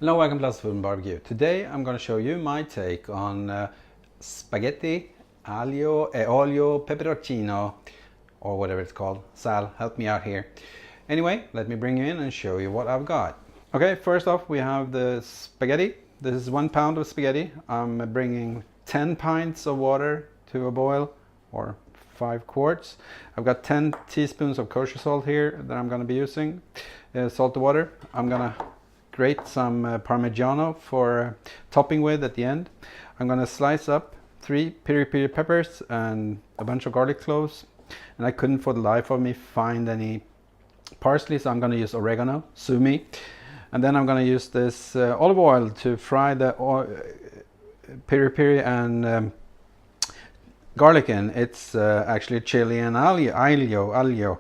Hello, welcome to Lasse Food and Barbecue. Today I'm going to show you my take on spaghetti aglio e olio peperoncino, or whatever it's called. Sal, help me out here. Anyway, let me bring you in and show you what I've got. Okay, first off we have the spaghetti. This is 1 pound of spaghetti. I'm bringing 10 pints of water to a boil, or 5 quarts. I've got 10 teaspoons of kosher salt here that I'm going to be using. Salt the water. I'm going to grate some parmeggiano for topping with at the end. I'm going to slice up 3 peri peppers and a bunch of garlic cloves. And I couldn't for the life of me find any parsley, so I'm going to use oregano, sue me. And then I'm going to use this olive oil to fry the peri and garlic in. It's actually chili and aglio.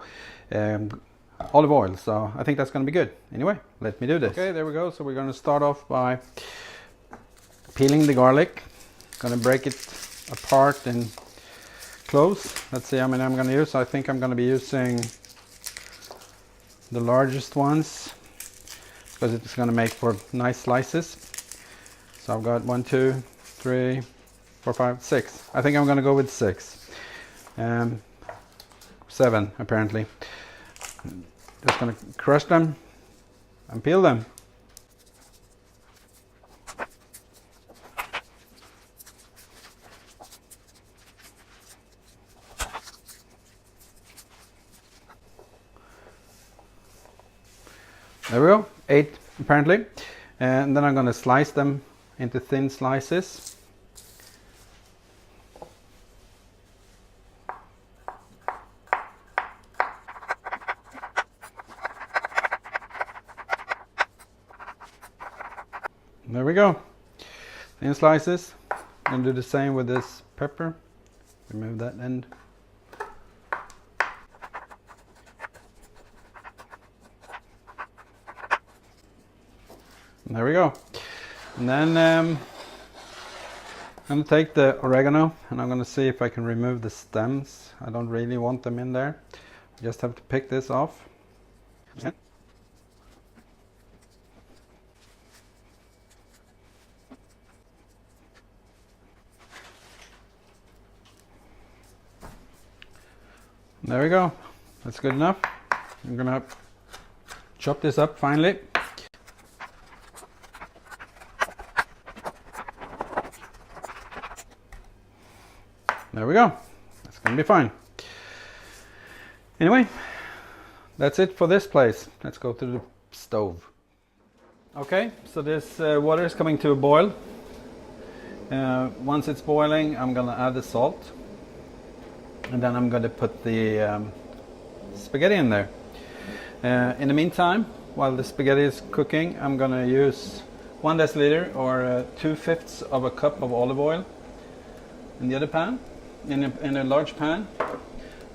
Olive oil, so I think that's going to be good. Anyway, let me do this. Okay, there we go. So we're going to start off by peeling the garlic. Going to break it apart in cloves. Let's see how many I'm going to use. I think I'm going to be using the largest ones because it's going to make for nice slices. So I've got 1, 2, 3, 4, 5, 6. I think I'm going to go with 6. 7 apparently. Just going to crush them and peel them. There we go, 8 apparently. And then I'm going to slice them into thin slices. There we go, thin slices. I'm going to do the same with this pepper. Remove that end. And there we go. And then I'm going to take the oregano and I'm going to see if I can remove the stems. I don't really want them in there. I just have to pick this off. Okay. There we go, that's good enough. I'm gonna chop this up finally. There we go, that's gonna be fine. Anyway, that's it for this place. Let's go to the stove. Okay, so this water is coming to a boil. Once it's boiling, I'm gonna add the salt. And then I'm going to put the spaghetti in there. In the meantime, while the spaghetti is cooking, I'm going to use 1 deciliter or 2/5 of a cup of olive oil in the other pan, in a large pan.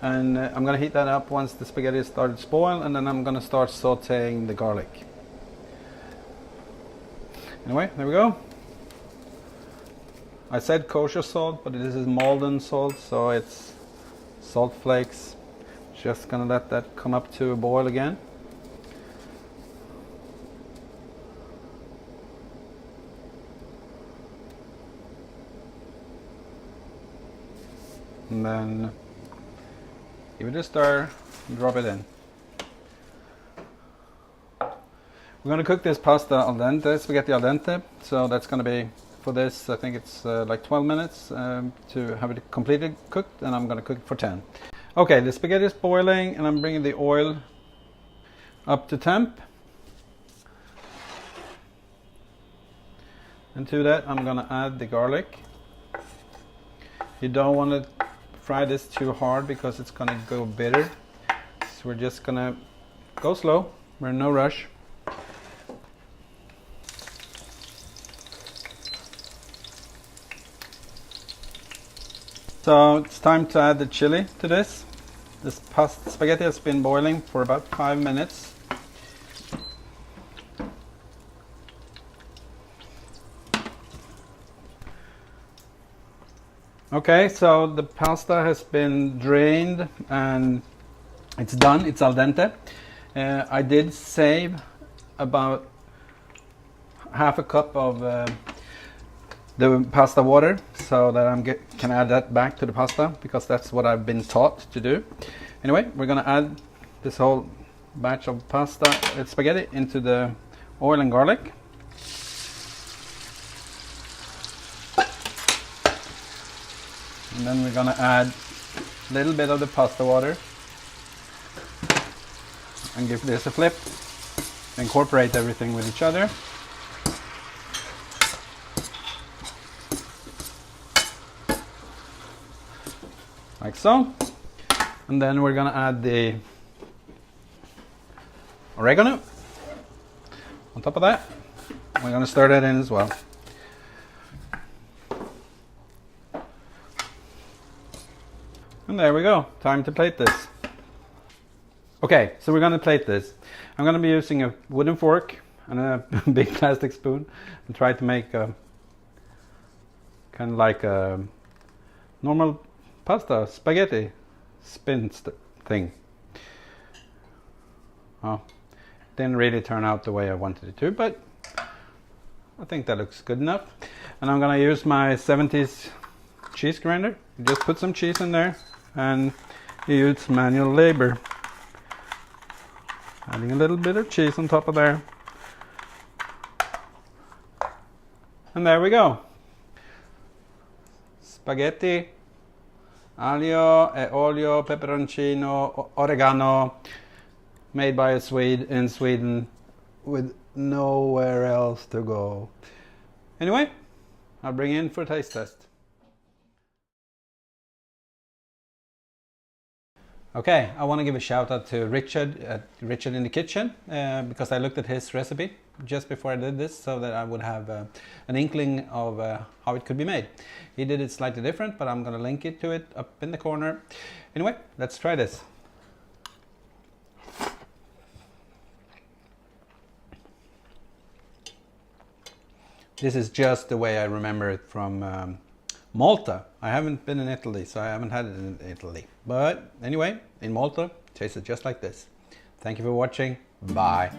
And I'm going to heat that up once the spaghetti started to boil, and then I'm going to start sauteing the garlic. Anyway, there we go. I said kosher salt, but this is Malden salt, so it's salt flakes. Just gonna let that come up to a boil again. And then give it a stir and drop it in. We're gonna cook this pasta al dente, spaghetti al dente. So that's gonna be, for this, I think it's like 12 minutes to have it completely cooked, and I'm going to cook it for 10. Okay, the spaghetti is boiling, and I'm bringing the oil up to temp. And to that, I'm going to add the garlic. You don't want to fry this too hard because it's going to go bitter. So we're just going to go slow. We're in no rush. So it's time to add the chili to this. This spaghetti has been boiling for about 5 minutes. Okay, so the pasta has been drained and it's done, it's al dente. I did save about half a cup of the pasta water so that I can add that back to the pasta, because that's what I've been taught to do. Anyway, we're gonna add this whole batch of pasta, spaghetti, into the oil and garlic. And then we're gonna add a little bit of the pasta water and give this a flip. Incorporate everything with each other. Like so. And then we're gonna add the oregano on top of that. We're gonna stir that in as well. And there we go. Time to plate this. Okay, so we're gonna plate this. I'm gonna be using a wooden fork and a big plastic spoon and try to make a kind of like a normal pasta, spaghetti, thing. Oh, didn't really turn out the way I wanted it to, but I think that looks good enough. And I'm gonna use my 70s cheese grinder. You just put some cheese in there and you use manual labor. Adding a little bit of cheese on top of there. And there we go. Spaghetti, aglio e olio, peperoncino, oregano, made by a Swede in Sweden with nowhere else to go. Anyway, I'll bring in for a taste test. Okay, I want to give a shout out to Richard at Richard in the Kitchen, because I looked at his recipe just before I did this so that I would have an inkling of how it could be made. He did it slightly different, but I'm going to link it to it up in the corner. Anyway, let's try this. This is just the way I remember it from Malta. I haven't been in Italy, so I haven't had it in Italy. But anyway, in Malta, it tasted just like this. Thank you for watching. Bye.